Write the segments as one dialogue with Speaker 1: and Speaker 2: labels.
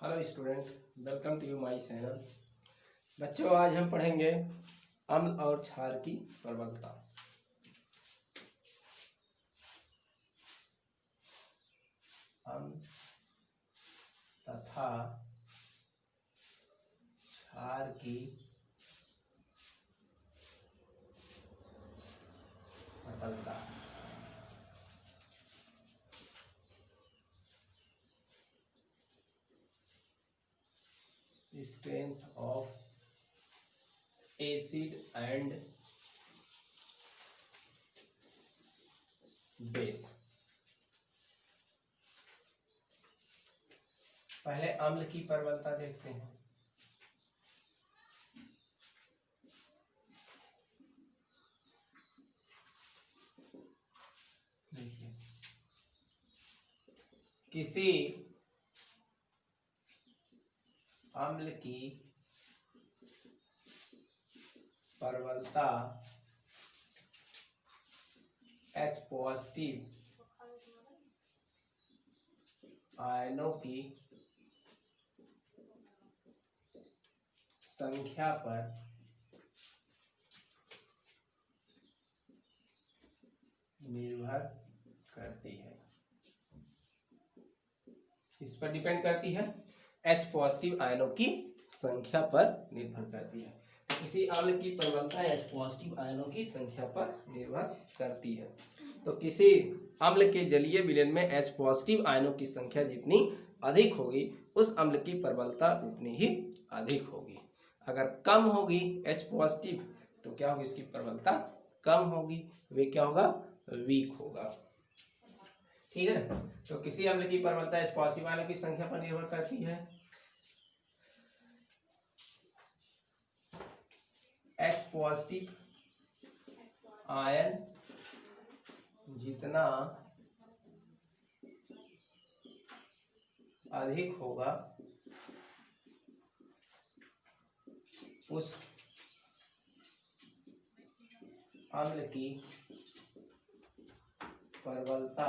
Speaker 1: Hello student, welcome to you my channel. बच्चों, आज हम पढ़ेंगे अम्ल और क्षार की प्रबलता। अम्ल तथा क्षार की प्रबलता। Strength of acid and base. पहले अम्ल की प्रबलता देखते हैं। देखिए, किसी अम्ल की प्रबलता H पॉजिटिव आयनों की संख्या पर निर्भर करती है। इस पर डिपेंड करती है, H पॉजिटिव आयनों की संख्या पर निर्भर करती है। तो किसी अम्ल की प्रबलता H पॉजिटिव आयनों की संख्या पर निर्भर करती है। तो किसी अम्ल के जलीय विलयन में H पॉजिटिव आयनों की संख्या जितनी अधिक होगी, उस अम्ल की प्रबलता उतनी ही अधिक होगी। अगर कम होगी H पॉजिटिव, तो क्या होगी, इसकी प्रबलता कम होगी, वे क्या होगा, वीक होगा। ठीक है। तो किसी अम्ल की प्रबलता H पॉजिटिव आयनों की संख्या पर निर्भर करती है। H पॉजिटिव आयन जितना अधिक होगा, उस अम्ल की प्रबलता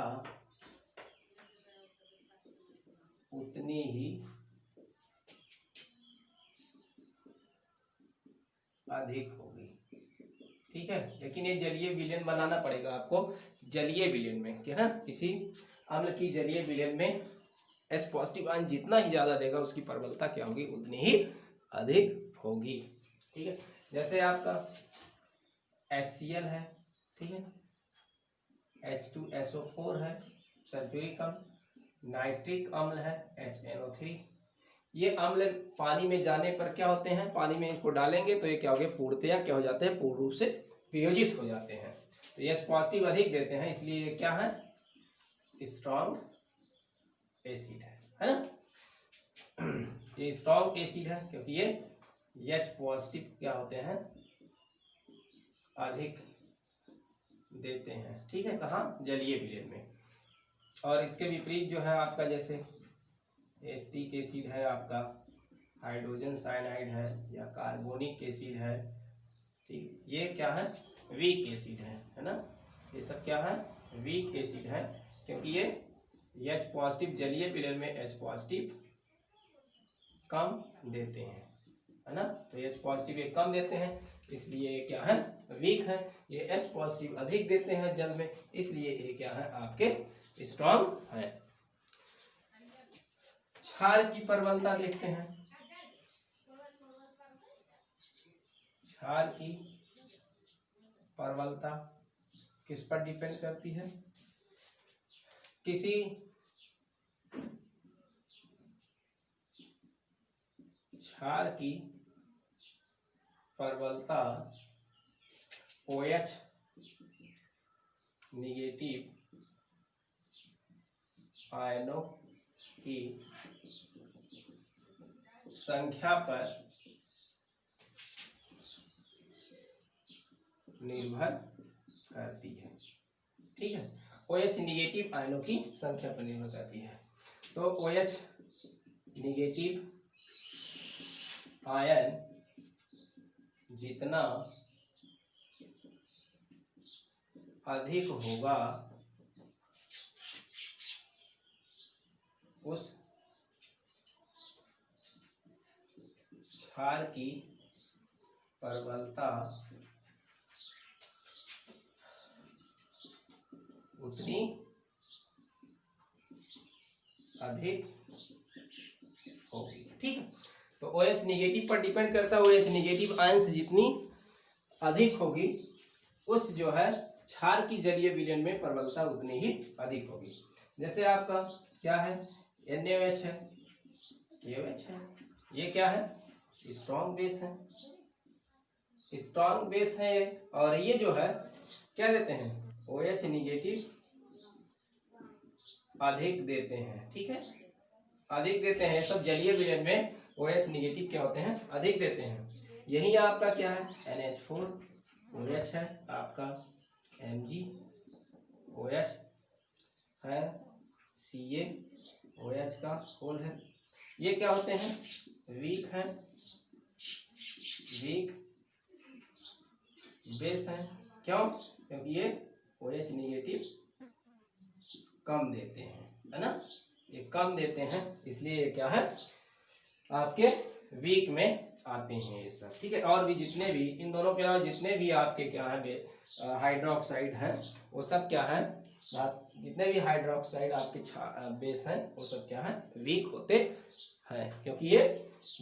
Speaker 1: उतनी ही अधिक होगी। ठीक है। लेकिन ये जलीय विलयन बनाना पड़ेगा आपको, जलीय विलयन में, क्या ना, किसी अम्ल की जलीय विलयन में H पॉजिटिव आयन जितना ही ज्यादा देगा, उसकी प्रबलता क्या होगी, उतनी ही अधिक होगी। ठीक है। जैसे आपका HCl है, ठीक है, H2SO4 है, सल्फ्यूरिक अम्ल, नाइट्रिक अम्ल है HNO3। ये अम्ल पानी में जाने पर क्या होते हैं, पानी में इनको डालेंगे तो ये क्या हो गए, पूर्णतया क्या हो जाते हैं, पूर्ण रूप से वियोजित हो जाते हैं। तो ये पॉजिटिव अधिक देते हैं, इसलिए ये क्या है, स्ट्रॉन्ग एसिड है ना। ये स्ट्रॉन्ग एसिड है क्योंकि ये H पॉजिटिव क्या होते हैं, अधिक देते हैं। ठीक है। कहाँ, जलीय विलयन में। और इसके विपरीत जो है आपका, जैसे एसिटिक एसिड है, आपका हाइड्रोजन साइनाइड है, या कार्बोनिक एसिड है, ठीक, ये क्या है, वीक एसिड है ना। ये सब क्या है, वीक एसिड है, क्योंकि ये H पॉजिटिव जलीय विलयन में H पॉजिटिव कम देते हैं, है ना। तो H पॉजिटिव ये कम देते हैं, इसलिए ये क्या है, वीक है। ये H पॉजिटिव अधिक देते हैं जल में, इसलिए ये क्या है, आपके स्ट्रॉन्ग है। क्षार की प्रबलता देखते हैं। क्षार की प्रबलता किस पर डिपेंड करती है, किसी क्षार की प्रबलता OH निगेटिव आयनों की संख्या पर निर्भर करती है। ठीक है। OH निगेटिव आयनों की संख्या पर निर्भर करती है। तो OH निगेटिव आयन जितना अधिक होगा, उस क्षार की प्रबलता उतनी अधिक होगी। ठीक है, तो OH निगेटिव पर डिपेंड करता है। OH निगेटिव आयंस जितनी अधिक होगी उस जो है क्षार की जलीय विलयन में प्रबलता उतनी ही अधिक होगी। जैसे आपका क्या है, NaOH है, KOH है, ये क्या है, स्ट्रॉन्ग बेस है, स्ट्रॉन्ग बेस है। और ये जो है क्या देते हैं, OH निगेटिव अधिक देते हैं। ठीक है, अधिक देते हैं, सब जलीय विलयन में OH निगेटिव क्या होते हैं, अधिक देते हैं। यही आपका क्या है, NH4 OH है, आपका MgOH है, CaOH का होल है। ये क्या होते हैं, वीक है, वीक बेस है। क्यों, क्योंकि ये OH निगेटिव कम देते हैं, है ना, ये कम देते हैं, इसलिए ये क्या है, आपके वीक में आते हैं ये सब। ठीक है, और भी जितने भी इन दोनों के अलावा जितने भी आपके क्या है हाइड्रोक्साइड हैं वो सब क्या है, जितने भी हाइड्रोक्साइड आपके बेस हैं वो सब क्या है, वीक होते हैं, क्योंकि ये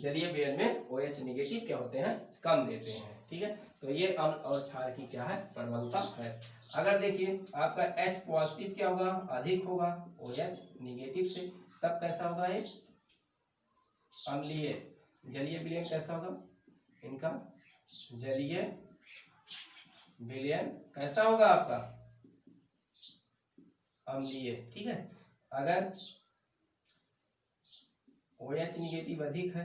Speaker 1: जलीय विलयन में OH निगेटिव क्या होते हैं, कम देते हैं। ठीक है, तो ये अम्ल और क्षार की क्या है, प्रबलता है। अगर देखिए आपका H पॉजिटिव क्या होगा, अधिक होगा OH निगेटिव से, तब कैसा होगा, ये अम्लीय जलीय विलयन कैसा होगा, इनका जलीय विलयन कैसा होगा आपका, अम्लीय। ठीक है, अगर OH निगेटिव अधिक है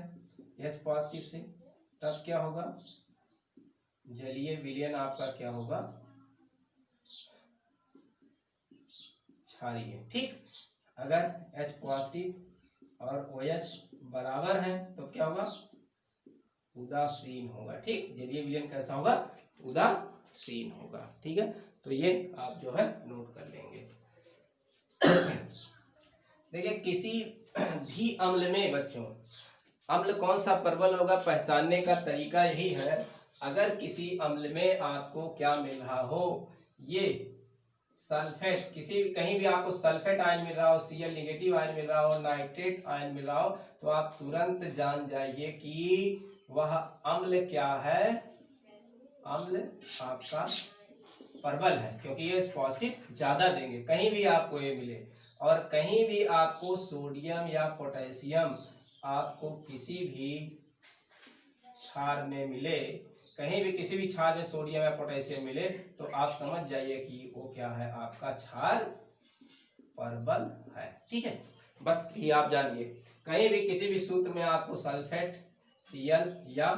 Speaker 1: H पॉजिटिव से, तब क्या होगा, जलीय विलयन आपका क्या होगा, क्षारीय। ठीक, अगर H पॉजिटिव और OH बराबर है तो क्या होगा, उदासीन होगा। ठीक, जलीय विलयन कैसा होगा, उदासीन होगा। ठीक है, तो ये आप जो है नोट कर लेंगे। देखिए किसी भी अम्ल में बच्चों, अम्ल कौन सा प्रबल होगा पहचानने का तरीका यही है, अगर किसी अम्ल में आपको क्या मिल रहा हो, ये सल्फेट, किसी कहीं भी आपको सल्फेट आयन मिल रहा हो, Cl निगेटिव आयन मिल रहा हो, नाइट्रेट आयन मिल रहा हो, तो आप तुरंत जान जाइए कि वह अम्ल क्या है, अम्ल आपका प्रबल है, क्योंकि ये पॉजिटिव ज्यादा देंगे। कहीं भी आपको ये मिले और कहीं भी आपको सोडियम या पोटेशियम आपको किसी भी क्षार में मिले, कहीं भी किसी भी क्षार में सोडियम या पोटेशियम मिले, तो आप समझ जाइए कि वो क्या है, आपका क्षार प्रबल है। ठीक है, बस ये आप जानिए, कहीं भी किसी भी सूत्र में आपको सल्फेट, Cl या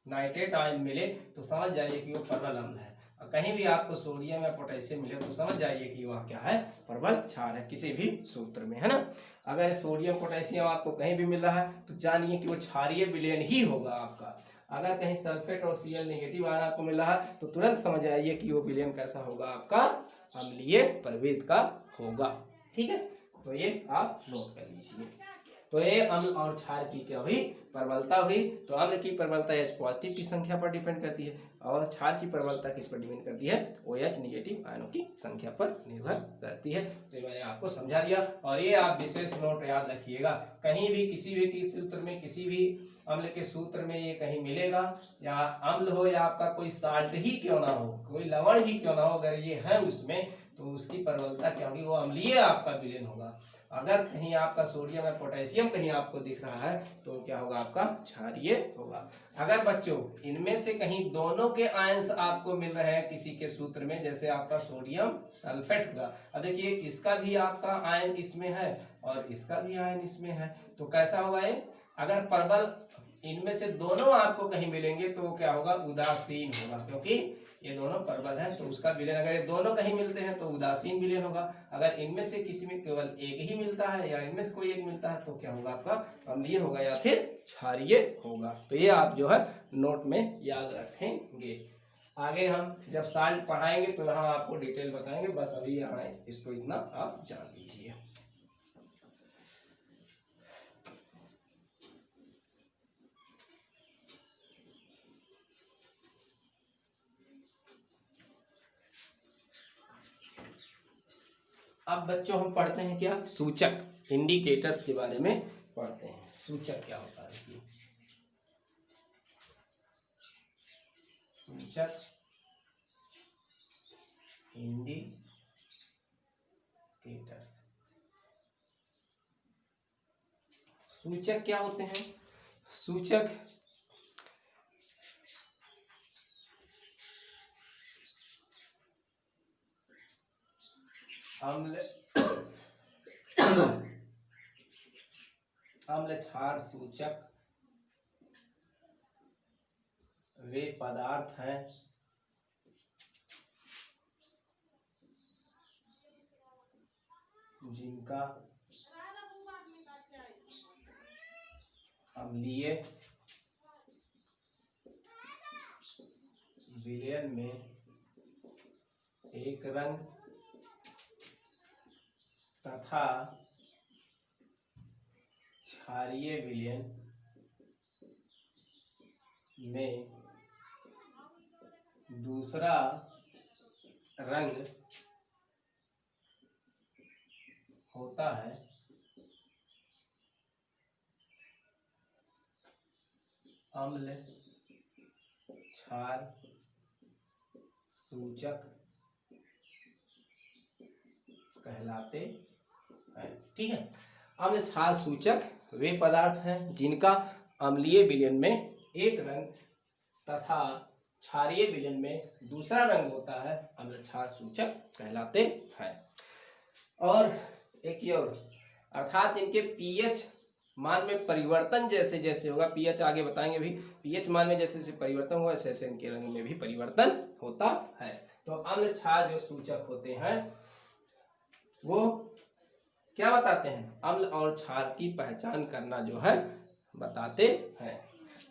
Speaker 1: नाइट्रेट आयन मिले तो समझ जाइए कि वो प्रबल अम्ल है, और कहीं भी आपको सोडियम या पोटेशियम मिले तो समझ जाइए कि वह क्या है, प्रबल क्षार है, किसी भी सूत्र में, है ना। अगर सोडियम पोटेशियम आपको कहीं भी मिल रहा है तो जानिए कि वो क्षारीय विलयन ही होगा आपका। अगर कहीं सल्फेट और Cl नेगेटिव आयन आपको मिल रहा है तो तुरंत समझ आइए कि वो विलयन कैसा होगा, आपका अम्लीय प्रवृत्ति का होगा। ठीक है, तो ये आप नोट कर लीजिए। तो ये अम्ल और क्षार की क्या हुई, प्रबलता हुई। तो अम्ल की प्रबलता H पॉजिटिव की संख्या पर डिपेंड करती है और क्षार की प्रबलता किस पर डिपेंड करती है, OH निगेटिव आयनों की संख्या पर निर्भर करती है। तो मैंने आपको समझा दिया, और ये आप विशेष नोट याद रखिएगा, कहीं भी किसी भी सूत्र में, किसी भी अम्ल के सूत्र में ये कहीं मिलेगा, या अम्ल हो या आपका कोई साल्ट ही क्यों ना हो, कोई लवण ही क्यों ना हो, अगर ये है उसमें तो उसकी प्रबलता क्या होगी, वो अम्लीय आपका विलयन होगा। अगर कहीं आपका सोडियम या पोटेशियम कहीं आपको दिख रहा है तो क्या होगा, आपका क्षारीय होगा। अगर बच्चों इनमें से कहीं दोनों के आयंस आपको मिल रहे हैं किसी के सूत्र में, जैसे आपका सोडियम सल्फेट होगा, अब देखिए इसका भी आपका आयन इसमें है और इसका भी आयन इसमें है, तो कैसा होगा ये, अगर प्रबल इनमें से दोनों आपको कहीं मिलेंगे तो वो क्या होगा, उदासीन होगा, क्योंकि ये दोनों प्रबल है तो उसका विलयन, अगर ये दोनों कहीं मिलते हैं तो उदासीन विलयन होगा। अगर इनमें से किसी में केवल एक ही मिलता है या इनमें से कोई एक मिलता है तो क्या होगा, आपका अम्लीय होगा या फिर क्षारीय होगा। तो ये आप जो है नोट में याद रखेंगे। आगे हम जब साल्ट पढ़ाएंगे तो यहाँ आपको डिटेल बताएंगे, बस अभी यहाँ इसको इतना आप जान लीजिए। अब बच्चों हम पढ़ते हैं क्या, सूचक, इंडिकेटर्स के बारे में पढ़ते हैं। सूचक क्या होता है, सूचक, इंडिकेटर्स। सूचक क्या होते हैं, सूचक अम्ल अम्ल क्षार सूचक वे पदार्थ हैं जिनका अम्लीय विलयन में एक रंग तथा क्षारीय विलयन में दूसरा रंग होता है, अम्ल क्षार सूचक कहलाते हैं। ठीक है, अम्ल क्षार सूचक वे पदार्थ हैं जिनका अम्लीय विलयन में एक रंग तथा क्षारीय विलयन में दूसरा रंग होता है, अम्ल क्षार सूचक कहलाते हैं। और एक और, अर्थात इनके पीएच मान में परिवर्तन जैसे जैसे होगा, पीएच आगे बताएंगे भी, पीएच मान में जैसे जैसे परिवर्तन होगा वैसे वैसे इनके रंग में भी परिवर्तन होता है। तो अम्ल क्षार जो सूचक होते हैं वो क्या बताते हैं, अम्ल और क्षार की पहचान करना जो है बताते हैं।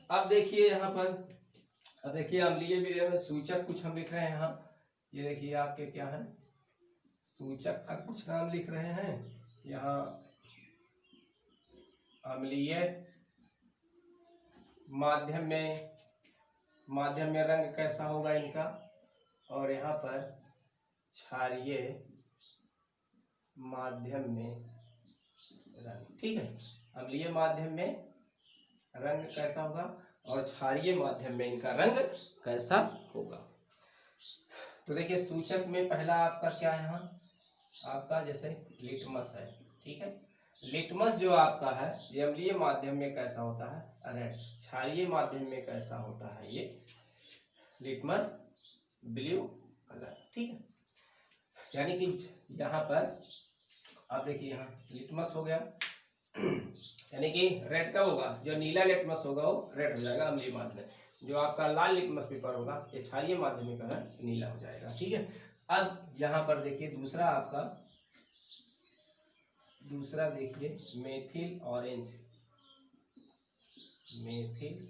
Speaker 1: अब देखिए यहाँ पर, अब देखिए अम्लीय विलयन में सूचक कुछ हम लिख रहे हैं यहाँ, ये देखिए आपके क्या है, सूचक का कुछ नाम लिख रहे हैं यहाँ, अम्लीय माध्यम में रंग कैसा होगा इनका, और यहाँ पर क्षारीय माध्यम में रंग। ठीक है, अम्लीय माध्यम में रंग कैसा होगा और क्षारीय माध्यम में इनका रंग कैसा होगा। तो देखिए सूचक में पहला आपका क्या है, यहाँ आपका जैसे लिटमस है। ठीक है, लिटमस जो आपका है ये अम्लीय माध्यम में कैसा होता है, रेड, क्षारीय माध्यम में कैसा होता है ये लिटमस ब्लू कलर। ठीक है, यानी कि यहाँ पर आप देखिए यहाँ लिटमस हो गया यानी कि रेड कब होगा, जो नीला लिटमस होगा वो रेड हो जाएगा अम्लीय माध्यम में, जो आपका लाल लिटमस पेपर होगा ये क्षारीय माध्यम में कलर नीला हो जाएगा। ठीक है, अब यहाँ पर देखिए दूसरा आपका, दूसरा देखिए मेथिल ऑरेंज, मेथिल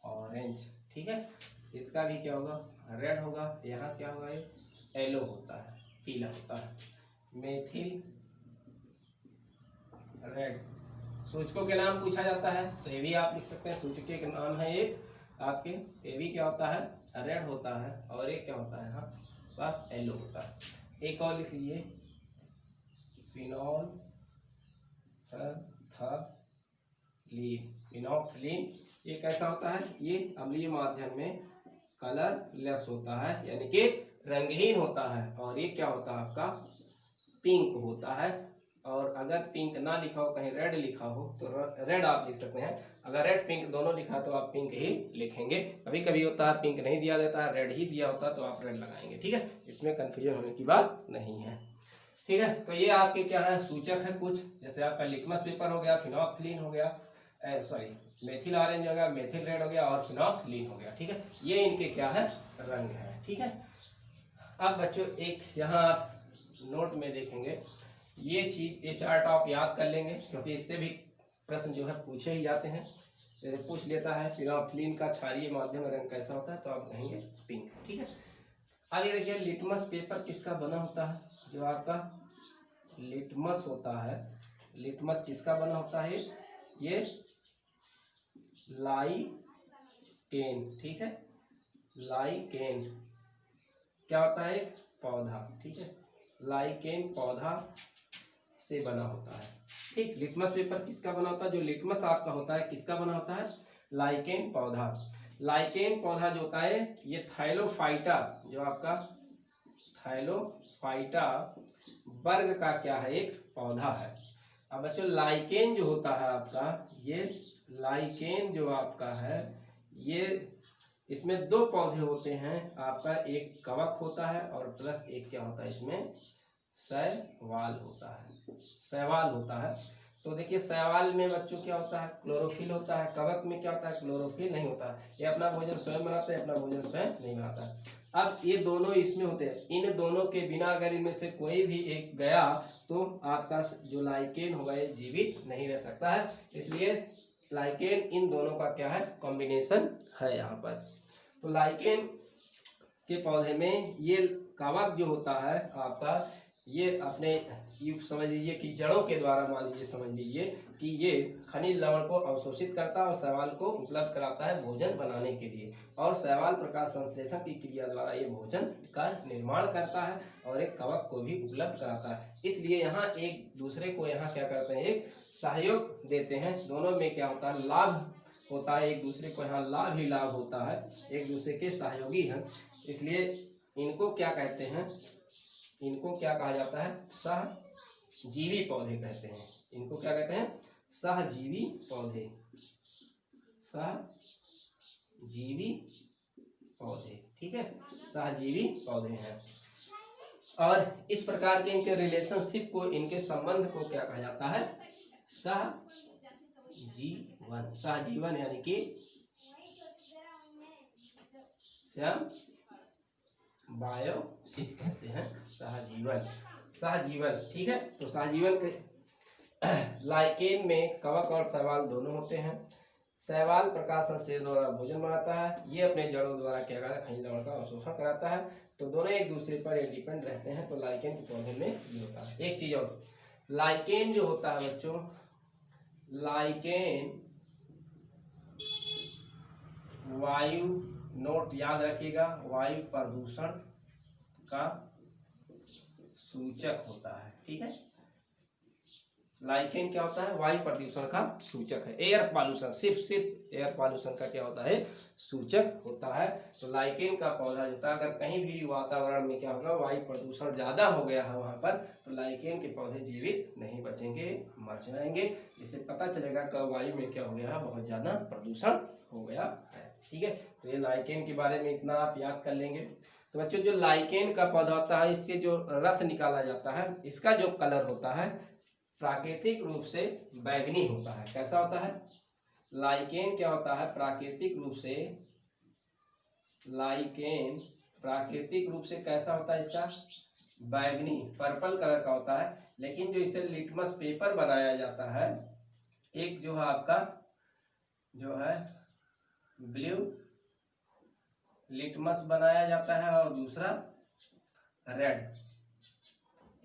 Speaker 1: ऑरेंज। ठीक है, इसका भी क्या होगा, रेड होगा, यहाँ क्या होगा ये येलो होता है, पीला होता है, मेथिल रेड। सूचकों के नाम पूछा जाता है तो ये भी आप लिख सकते हैं, सूचक के नाम है ये आपके, ये भी क्या होता है, रेड होता है, और एक क्या होता है, हाँ येलो होता है। एक और लिख लीजिए फिनोल फिनोफ्थलीन, ये कैसा होता है, ये अम्लीय माध्यम में कलरलेस होता है, यानी कि रंगहीन होता है, और ये क्या होता है आपका पिंक होता है। और अगर पिंक ना लिखा हो, कहीं रेड लिखा हो तो रेड आप लिख सकते हैं, अगर रेड पिंक दोनों लिखा तो आप पिंक ही लिखेंगे। कभी कभी होता है पिंक नहीं दिया जाता है, रेड ही दिया होता तो आप रेड लगाएंगे। ठीक है, इसमें कंफ्यूजन होने की बात नहीं है। ठीक है, तो ये आपके क्या है सूचक है कुछ, जैसे आपका लिटमस पेपर हो गया, फिनोफ्थलीन हो गया, सॉरी मेथिल ऑरेंज हो गया, मेथिल रेड हो गया और फिनोफ्थलीन हो गया। ठीक है, ये इनके क्या है रंग है। ठीक है, अब बच्चों एक यहाँ आप नोट में देखेंगे, ये चीज, ये चार्ट आप याद कर लेंगे क्योंकि इससे भी प्रश्न जो है पूछे ही जाते हैं। जैसे पूछ लेता है फिनोफ्थलीन का क्षारीय माध्यम रंग कैसा होता है, तो आप कहेंगे पिंक। ठीक है, आगे देखिए लिटमस पेपर किसका बना होता है, जो आपका लिटमस होता है, लिटमस किसका बना होता है, ये लाइकेन। ठीक है, लाइकेन क्या होता है, एक पौधा। ठीक है, लाइकेन पौधा से बना होता है। ठीक, लिटमस पेपर किसका बना होता है? जो लिटमस आपका होता है किसका बना होता है? लाइकेन पौधा। लाइकेन पौधा जो होता है ये थाइलोफाइटा, जो आपका थाइलोफाइटा वर्ग का क्या है? एक पौधा है। अब बच्चों लाइकेन जो होता है आपका, ये लाइकेन जो आपका है ये इसमें दो पौधे होते हैं आपका, एक कवक होता है और प्लस एक क्या होता है इसमें? शैवाल होता है। शैवाल होता है। तो देखिए शैवाल में बच्चों क्या होता है? क्लोरोफिल होता है। कवक में क्या होता है? क्लोरोफिल नहीं होता है। ये अपना भोजन स्वयं बनाता है, अपना भोजन स्वयं नहीं बनाता है। अब ये दोनों इसमें होते हैं, इन दोनों के बिना अगर इनमें से कोई भी एक गया तो आपका जो लाइकेन होगा ये जीवित नहीं रह सकता है। इसलिए लाइकेन इन दोनों का क्या है? कॉम्बिनेशन है यहाँ पर। तो लाइकेन के पौधे में ये कवक जो होता है आपका, ये अपने समझ लीजिए कि जड़ों के द्वारा, मान लीजिए समझ लीजिए कि ये खनिज लवण को अवशोषित करता है और शैवाल को उपलब्ध कराता है भोजन बनाने के लिए, और शैवाल प्रकाश संश्लेषण की क्रिया द्वारा ये भोजन का निर्माण करता है और एक कवक को भी उपलब्ध कराता है। इसलिए यहाँ एक दूसरे को यहाँ क्या करते हैं? एक सहयोग देते हैं। दोनों में क्या होता है? लाभ होता है। एक दूसरे को यहाँ लाभ ही लाभ होता है, एक दूसरे के सहयोगी हैं। इसलिए इनको क्या कहते हैं? इनको क्या कहा जाता है? सहजीवी पौधे कहते हैं। इनको क्या कहते हैं? सहजीवी पौधे। सहजीवी पौधे, ठीक है, सहजीवी पौधे हैं। और इस प्रकार के इनके रिलेशनशिप को, इनके संबंध को क्या कहा जाता है? सहजीवन। सहजीवन यानी कि बायोसिस कहते हैं सहजीवन। सहजीवन, ठीक है। तो सहजीवन के लाइकेन में कवक और शैवाल दोनों होते हैं। शैवाल प्रकाश संश्लेषण द्वारा भोजन बनाता है, ये अपने जड़ों द्वारा क्या करता है? खनिज लवण का अवशोषण कराता है। तो दोनों एक दूसरे पर डिपेंड रहते हैं। तो लाइकेन के पौधे में ये होता है। एक चीज और, लाइकेन जो होता है बच्चों, लाइकेन वायु, नोट याद रखिएगा, वायु प्रदूषण का सूचक होता है। ठीक है, लाइकेन क्या होता है? वायु प्रदूषण का सूचक है। एयर पॉल्यूशन, सिर्फ एयर पॉल्यूशन का क्या होता है? सूचक होता है। तो लाइकेन का पौधा जो होता है, अगर कहीं भी वातावरण में क्या होगा? वायु प्रदूषण ज्यादा हो गया है वहां पर, तो लाइकेन के पौधे जीवित नहीं बचेंगे, मर जाएंगे। इससे पता चलेगा कि वायु में क्या हो गया है? बहुत ज्यादा प्रदूषण हो गया है। ठीक है, तो ये लाइकेन के बारे में इतना आप याद कर लेंगे। तो बच्चों जो लाइकेन का पौधा होता है, इसके जो रस निकाला जाता है, इसका जो कलर होता है प्राकृतिक रूप से बैंगनी होता है। कैसा होता है? लाइकेन क्या होता है? प्राकृतिक रूप से, लाइकेन प्राकृतिक रूप से कैसा होता है? इसका बैंगनी, पर्पल कलर का होता है। लेकिन जो इससे लिटमस पेपर बनाया जाता है, एक जो है आपका जो है ब्लू लिटमस बनाया जाता है और दूसरा रेड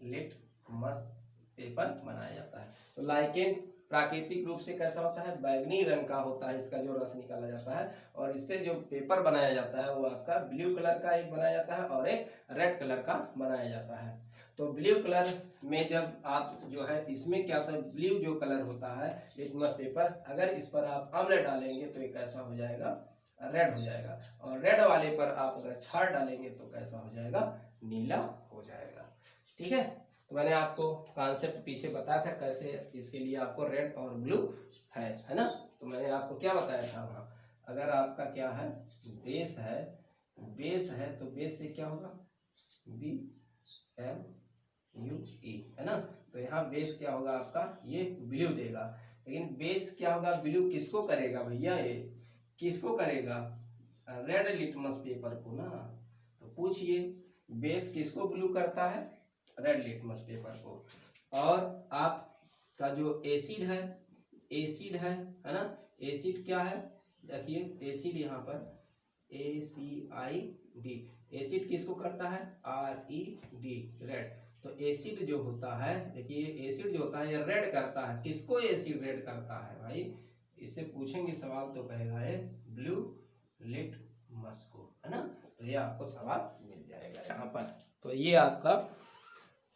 Speaker 1: लिटमस पेपर बनाया जाता है। तो लाइकेन प्राकृतिक रूप से कैसा होता है? बैंगनी रंग का होता है, इसका जो रस निकाला जाता है, और इससे जो पेपर बनाया जाता है वो आपका ब्लू कलर का एक बनाया जाता है और एक रेड कलर का बनाया जाता है। तो ब्लू कलर में जब आप जो है, इसमें क्या होता है? ब्लू जो कलर होता है लिटमस पेपर, अगर इस पर आप अम्ल डालेंगे तो ये कैसा हो जाएगा? रेड हो जाएगा। और रेड वाले पर आप अगर क्षार डालेंगे तो कैसा हो जाएगा? नीला हो जाएगा। ठीक है, तो मैंने आपको कॉन्सेप्ट पीछे बताया था कैसे इसके लिए आपको रेड और ब्लू है ना। तो मैंने आपको क्या बताया था वहाँ, अगर आपका क्या है? बेस है, बेस है तो बेस से क्या होगा? BMUE, है ना। तो यहाँ बेस क्या होगा आपका? ये ब्लू देगा। लेकिन बेस क्या होगा? ब्लू किसको करेगा भैया? ये किसको करेगा? रेड लिटमस पेपर को ना। तो पूछिए बेस किसको ब्लू करता है? रेड लिटमस पेपर को। और आपका जो एसिड है, एसिड है ना, एसिड क्या है? देखिए एसिड यहाँ पर ACID, एसिड किसको करता है? RED, red. तो एसिड जो होता है, देखिए एसिड जो होता है ये रेड करता है। किसको एसिड रेड करता है भाई? इससे पूछेंगे सवाल तो कहेगा ये ब्लू लिटमस को, है ना। तो ये आपको सवाल मिल जाएगा यहाँ पर। तो ये आपका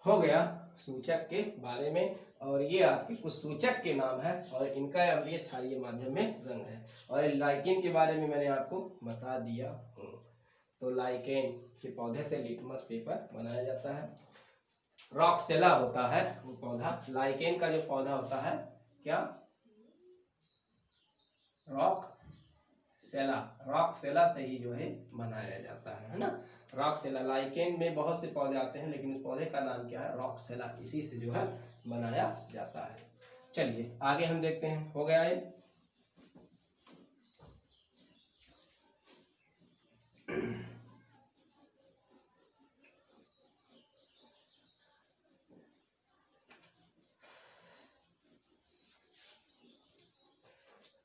Speaker 1: हो गया सूचक के बारे में, और ये आपके कुछ सूचक के नाम है और इनका अम्लीय क्षारीय माध्यम में रंग है। और लाइकेन के बारे में मैंने आपको बता दिया हूँ। तो लाइकेन के पौधे से लिटमस पेपर बनाया जाता है। रॉक्सेला होता है वो पौधा, लाइकेन का जो पौधा होता है क्या, रॉक्सेला से ही जो है बनाया जाता है ना। रॉक्सेला, लाइकेन में बहुत से पौधे आते हैं लेकिन उस पौधे का नाम क्या है, रॉक्सेला, इसी से जो है बनाया जाता है। चलिए आगे हम देखते हैं, हो गया ये।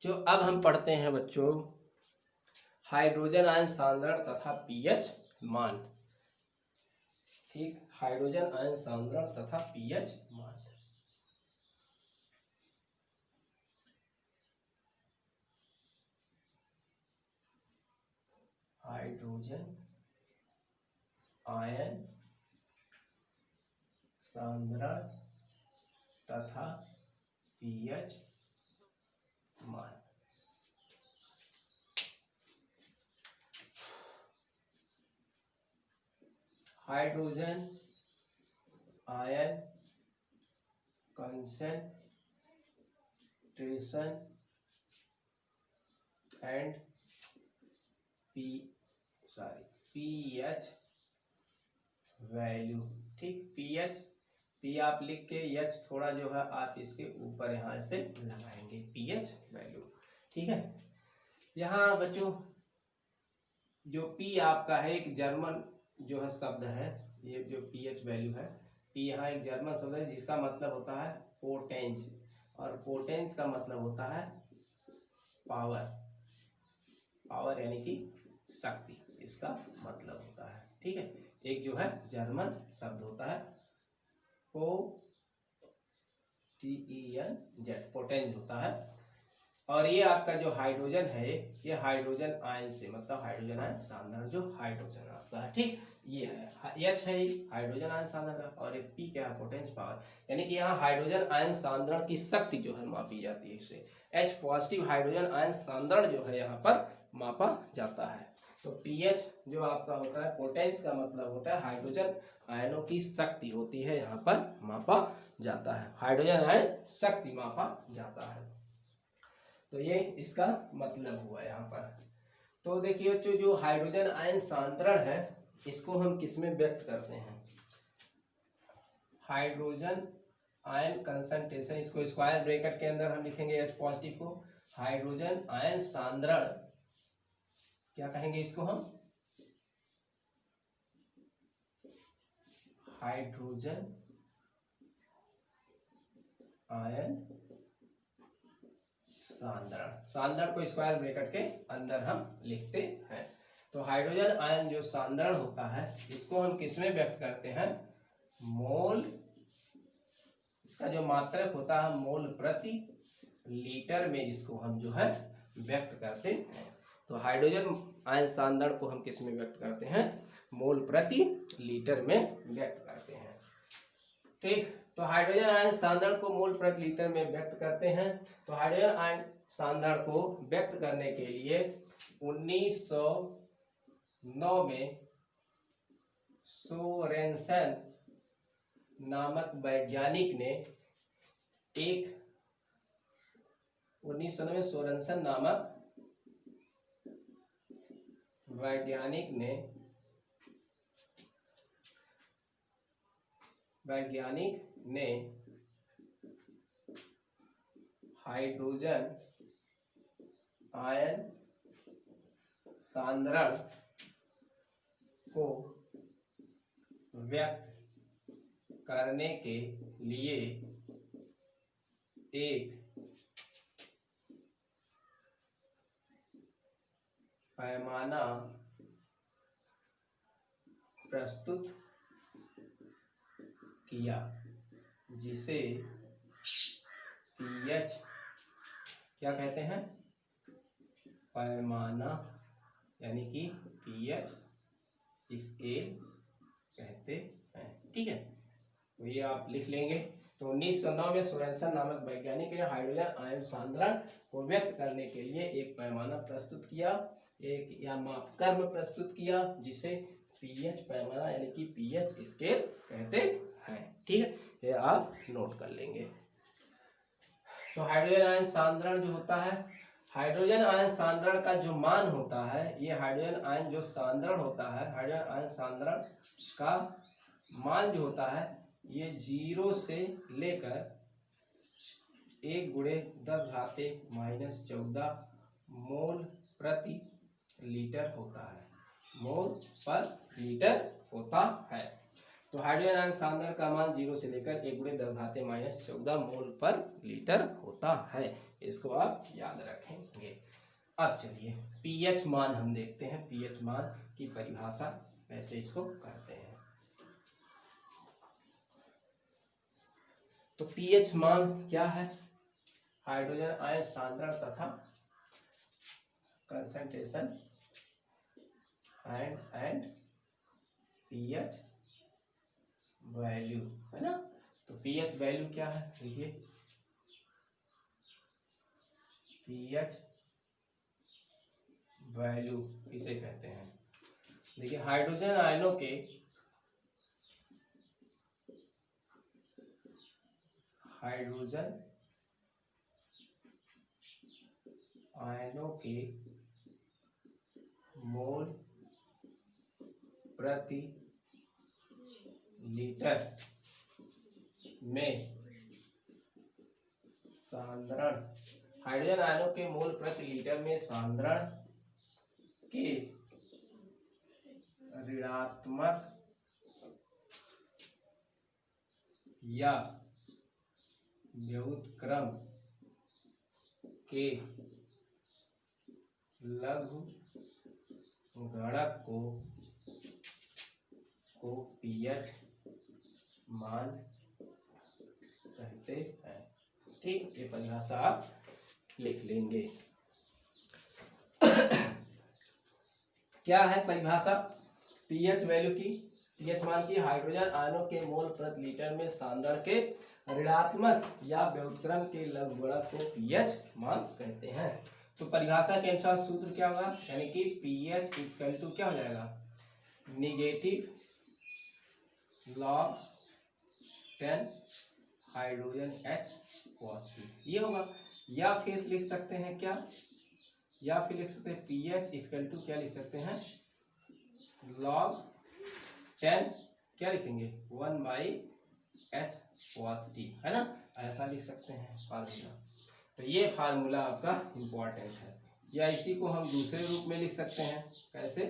Speaker 1: जो अब हम पढ़ते हैं बच्चों, हाइड्रोजन आयन सांद्रण तथा पीएच मान। ठीक, हाइड्रोजन आयन सांद्रण तथा पीएच मान। हाइड्रोजन आयन सांद्रण तथा पीएच मान। Hydrogen ion concentration and pH value. ठीक, पीएच, पी आप लिख के एच थोड़ा जो है आप इसके ऊपर यहाँ से लगाएंगे, पीएच वैल्यू। ठीक है, यहाँ बच्चों जो पी आपका है एक जर्मन जो है शब्द है, ये जो पीएच वैल्यू है, पी यहाँ एक जर्मन शब्द है जिसका मतलब होता है पोटेंस, और पोटेंस का मतलब होता है पावर, पावर यानी कि शक्ति, इसका मतलब होता है। ठीक है, एक जो है जर्मन शब्द होता है पोटेंस होता है। और ये आपका जो हाइड्रोजन है ये हाइड्रोजन आयन से, मतलब हाइड्रोजन आयन सांद्रण जो हाइड्रोजन आपका है, ठीक, ये है एच है हाइड्रोजन आयन सांद्रण का, और एक पी क्या है, पोटेंस पावर, यानी कि यहाँ हाइड्रोजन आयन सांद्रण की शक्ति जो है मापी जाती है इससे। एच पॉजिटिव हाइड्रोजन आयन सांद्रण जो है यहाँ पर मापा जाता है। तो पीएच जो आपका होता है, पोटेंस का मतलब होता है हाइड्रोजन आयनों की शक्ति होती है, यहाँ पर मापा जाता है, हाइड्रोजन आयन शक्ति मापा जाता है। तो ये इसका मतलब हुआ यहाँ पर। तो देखिए बच्चों, जो हाइड्रोजन आयन सांद्रण है इसको हम किस में व्यक्त करते हैं, हाइड्रोजन आयन कंसंट्रेशन, इसको स्क्वायर ब्रैकेट के अंदर हम लिखेंगे एच पॉजिटिव को, हाइड्रोजन आयन सांद्रण क्या कहेंगे इसको हम, हाइड्रोजन आयन सांद्रण, सांद्रण को स्क्वायर ब्रैकेट के अंदर हम लिखते हैं। तो हाइड्रोजन आयन जो सांद्रण होता है इसको हम किस में व्यक्त करते हैं, मोल, इसका जो मात्रक होता है मोल प्रति लीटर में, इसको हम जो है व्यक्त करते हैं। तो हाइड्रोजन आयन सांद्रण को हम किस में व्यक्त करते हैं, मोल प्रति लीटर में व्यक्त करते हैं। ठीक, तो हाइड्रोजन आयन सांद्रण को मोल प्रति लीटर में व्यक्त करते हैं। तो हाइड्रोजन आयन सांद्रण को व्यक्त करने के लिए 1909 में सोरेनसन नामक वैज्ञानिक ने 1909 में सोरेनसन नामक वैज्ञानिक ने हाइड्रोजन आयन सांद्रण को व्यक्त करने के लिए एक पैमाना प्रस्तुत किया जिसे पीएच क्या कहते हैं, पैमाना यानी कि पीएच स्केल कहते हैं। ठीक है, तो ये आप लिख लेंगे। तो 1909 में सोरेनसन नामक वैज्ञानिक ने हाइड्रोजन आयन सांद्रण को व्यक्त करने के लिए एक पैमाना प्रस्तुत किया, एक या मापक्रम प्रस्तुत किया, जिसे पीएच पैमाना यानी कि पीएच स्केल कहते हैं। ठीक है, ये आप नोट कर लेंगे। तो हाइड्रोजन आयन सांद्रण जो होता है, हाइड्रोजन आयन सांद्रण का जो मान होता है, ये हाइड्रोजन आयन जो सांद्रण होता है, हाइड्रोजन आयन सांद्रण का मान जो होता है ये 0 से लेकर 1 × 10⁻⁻14 मोल प्रति लीटर होता है, मोल पर लीटर होता है। तो हाइड्रोजन आयन सांद्रण का मान 0 से लेकर 1 × 10⁻14 मोल पर लीटर होता है। इसको आप याद रखेंगे। अब चलिए पीएच मान हम देखते हैं, पीएच मान की परिभाषा कैसे इसको करते हैं। तो पीएच मान क्या है? हाइड्रोजन आयन सांद्रण तथा कंसंट्रेशन एंड पीएच वैल्यू, है ना। तो पीएच वैल्यू क्या है? देखिए पीएच वैल्यू किसे कहते हैं? देखिए हाइड्रोजन आयनों के मोल प्रति लीटर में सांद्रण, हाइड्रोजन आयनों के मोल प्रति लीटर में सांद्रण के ऋणात्मक या व्युत्क्रम के लघु गुणक को पीएच मान कहते हैं। ठीक, ये परिभाषा आप लिख लेंगे। क्या है परिभाषा पीएच वैल्यू की? पीएच मान की हाइड्रोजन आयनों के मोल प्रति लीटर में सांद्रण के ऋणात्मक या व्युत्क्रम के लघु गुणक को पीएच मान कहते हैं। तो परिभाषा के अनुसार सूत्र क्या होगा? यानी कि पीएच इक्वल टू क्या हो जाएगा? Negative log 10 hydrogen H positive, ये होगा। या फिर लिख सकते हैं क्या? या फिर लिख सकते हैं पीएच इक्वल टू क्या लिख सकते हैं? log 10 क्या लिखेंगे? 1/H पॉजिटिव, है ना। ऐसा लिख सकते हैं फार्मूला। तो ये फार्मूला आपका इम्पोर्टेंट है। या इसी को हम दूसरे रूप में लिख सकते हैं। कैसे?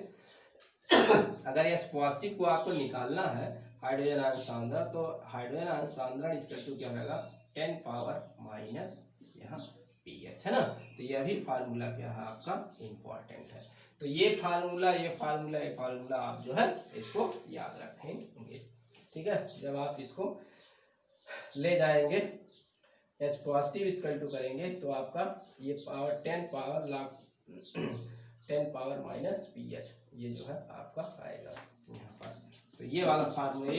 Speaker 1: अगर एच पॉजिटिव को आपको निकालना है हाइड्रोजन आयन सांद्रण, तो हाइड्रोजन आयन सांद्रण इक्वल टू क्या होगा? 10 पावर माइनस यहाँ पीएच, है ना। तो यह भी फार्मूला क्या है आपका? इम्पोर्टेंट है। तो ये फार्मूला आप जो है इसको याद रखेंगे। ठीक है, जब आप इसको ले जाएंगे एच पॉजिटिव इक्वल टू करेंगे तो आपका ये पावर 10 पावर माइनस पीएच, ये जो है आपका आएगा यहाँ पर। तो ये वाला फार्मूला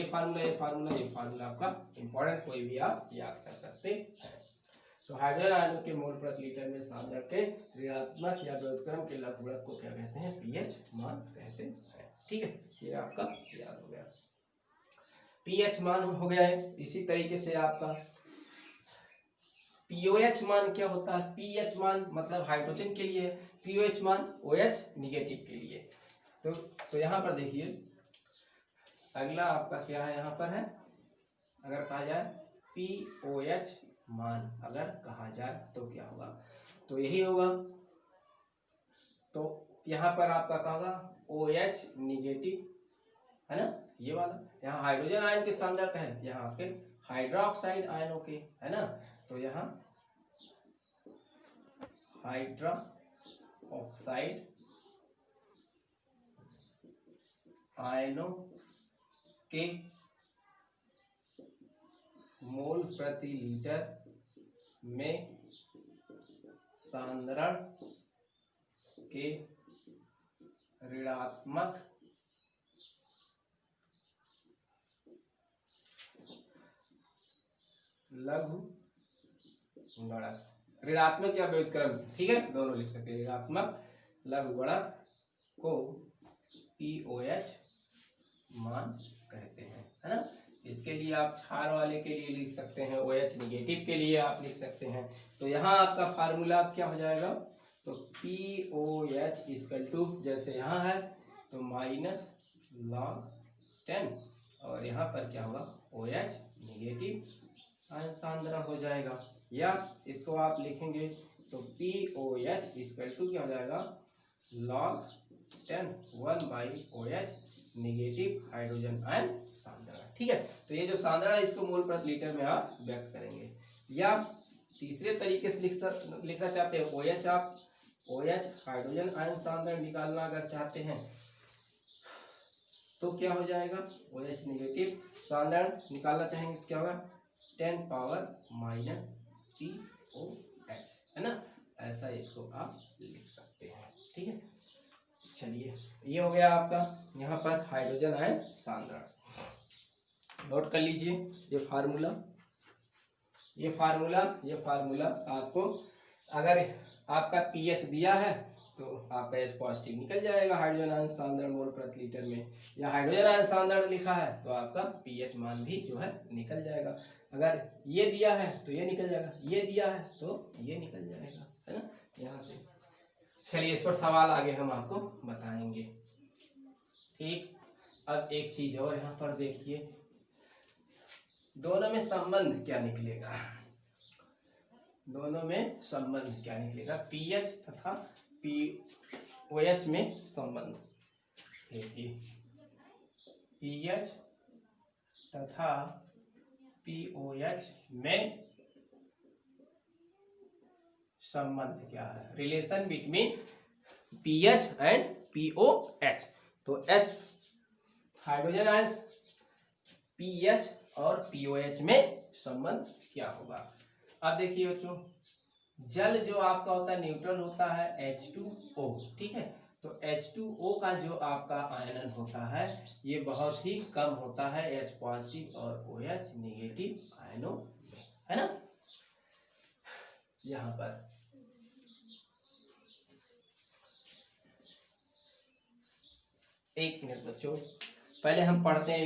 Speaker 1: आपका इम्पोर्टेंट, कोई भी आप याद कर सकते हैं। तो हाइड्रोजन आयनों के मोल प्रति लीटर में सांद्रण के ऋणात्मक या व्युत्क्रम के लघु गुणक को क्या कहते हैं? पीएच मान कहते हैं। ठीक है, ये आपका याद हो गया। पीएच मान हो गया है। इसी तरीके से आपका पीओएच मान क्या होता है? पीएच मान मतलब हाइड्रोजन के लिए, पीओएच मान ओएच निगेटिव के लिए। तो यहाँ पर देखिए अगला आपका क्या है? यहाँ पर है अगर कहा जाए पीओएच मान, अगर कहा जाए तो क्या होगा? तो यही होगा। तो यहाँ पर आपका क्या होगा? ओएच निगेटिव, है ना, ये वाला। यहाँ हाइड्रोजन आयन के सांद्रण है, यहाँ पे हाइड्रोक्साइड आयनों के, है ना। तो यहाँ हाइड्रोक्साइड आयनों के मोल प्रति लीटर में सांद्रण के ऋणात्मक लघु गुणक, ऋणात्मक या व्युत्क्रम, ठीक है, दोनों लिख सकते हैं। ऋणात्मक लघु गुणक को POH मान कहते हैं, है ना। इसके लिए आप क्षार वाले के लिए लिख सकते हैं, OH निगेटिव के लिए आप लिख सकते हैं। तो यहाँ आपका फार्मूला क्या हो जाएगा, तो POH इक्वल टू, जैसे यहाँ है तो -log 10 और यहाँ पर क्या होगा, OH निगेटिव आयन सांद्रण हो जाएगा। या इसको आप लिखेंगे तो POH इक्वल टू क्या हो जाएगा, log 10 1/OH negative hydrogen ion सांद्रण, ठीक है। तो ये जो सांद्रण है इसको मोल प्रति लीटर में आप व्यक्त करेंगे। या तीसरे तरीके से लिखना चाहते हैं OH, आप OH हाइड्रोजन आयन सांद्रण निकालना अगर चाहते हैं तो क्या हो जाएगा, OH निगेटिव सांद्रण निकालना चाहेंगे तो क्या होगा, 10 पावर -POH, है ना। ऐसा इसको आप लिख सकते हैं, ठीक है। चलिए ये हो गया आपका यहाँ पर हाइड्रोजन आयन सांद्रण। नोट कर लीजिए ये फार्मूला आपको, अगर आपका पीएच दिया है तो आपका एच पॉजिटिव निकल जाएगा हाइड्रोजन आयन सांद्रण मोल प्रति लीटर में, या हाइड्रोजन आयन सांद्रण लिखा है तो आपका पीएच मान भी जो है निकल जाएगा। अगर ये दिया है तो ये निकल जाएगा, ये दिया है तो ये निकल जाएगा, है ना, यहाँ से। चलिए इस पर सवाल आगे हम आपको बताएंगे, ठीक। अब एक चीज और यहाँ पर देखिए, दोनों में संबंध क्या निकलेगा, पीएच तथा POH में संबंध। देखिए पीएच तथा POH में संबंध क्या है, relation between pH and POH। तो H हाइड्रोजन आयन पीएच और POH में संबंध क्या होगा। अब देखिए बच्चों, जल जो आपका होता है न्यूट्रल होता है H2O, ठीक है। तो H2O का जो आपका आयनन होता है ये बहुत ही कम होता है H पॉजिटिव और OH निगेटिव आयनों में, है ना। यहाँ पर एक मिनट बच्चों, पहले हम पढ़ते हैं।